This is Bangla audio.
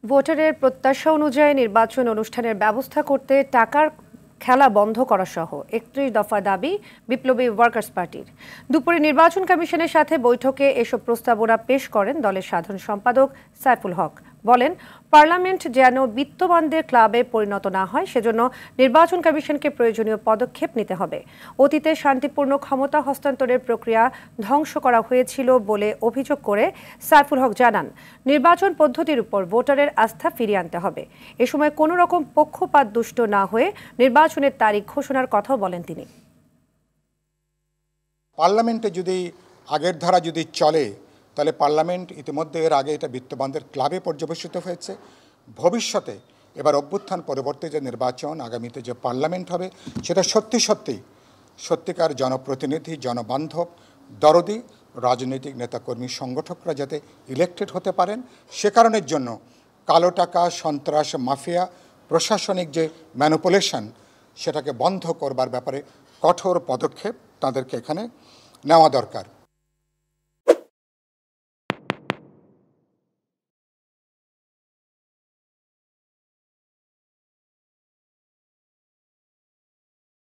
ভোটারের প্রত্যাশা অনুযায়ী নির্বাচন অনুষ্ঠানের ব্যবস্থা করতে টাকার খেলা বন্ধ করা সহ ৩১ দফা দাবি বিপ্লবী ওয়ার্কার্স পার্টির। দুপুরে নির্বাচন কমিশনের সাথে বৈঠকে এসব প্রস্তাবনা পেশ করেন দলের সাধারণ সম্পাদক সাইফুল হক। বলেন, পার্লামেন্ট যেন বিত্তবানদের ক্লাবে পরিণত না হয় সেজন্য নির্বাচন কমিশনকে প্রয়োজনীয় পদক্ষেপ নিতে হবে। অতীতে শান্তিপূর্ণ ক্ষমতা হস্তান্তরের প্রক্রিয়া ধ্বংস করা হয়েছিল বলে অভিযোগ করে সাইফুল হক জানান, নির্বাচন পদ্ধতির উপর ভোটারের আস্থা ফিরিয়ে আনতে হবে। এ সময় কোনো রকম পক্ষপাত দুষ্ট না হয়ে নির্বাচনের তারিখ ঘোষণার কথাও বলেন তিনি। পার্লামেন্টে যদি আগের ধারা যদি চলে তাহলে পার্লামেন্ট ইতিমধ্যে এর আগে এটা বিত্তবানদের ক্লাবে পর্যবেসিত হয়েছে। ভবিষ্যতে এবার অভ্যুত্থান পরবর্তী যে নির্বাচন, আগামীতে যে পার্লামেন্ট হবে সেটা সত্যিকার জনপ্রতিনিধি, জনবান্ধব, দরদি রাজনৈতিক নেতাকর্মী, সংগঠকরা যাতে ইলেক্টেড হতে পারেন, সে কারণের জন্য কালো টাকা, সন্ত্রাস, মাফিয়া, প্রশাসনিক যে ম্যানিপুলেশন সেটাকে বন্ধ করবার ব্যাপারে কঠোর পদক্ষেপ তাদেরকে এখানে নেওয়া দরকার।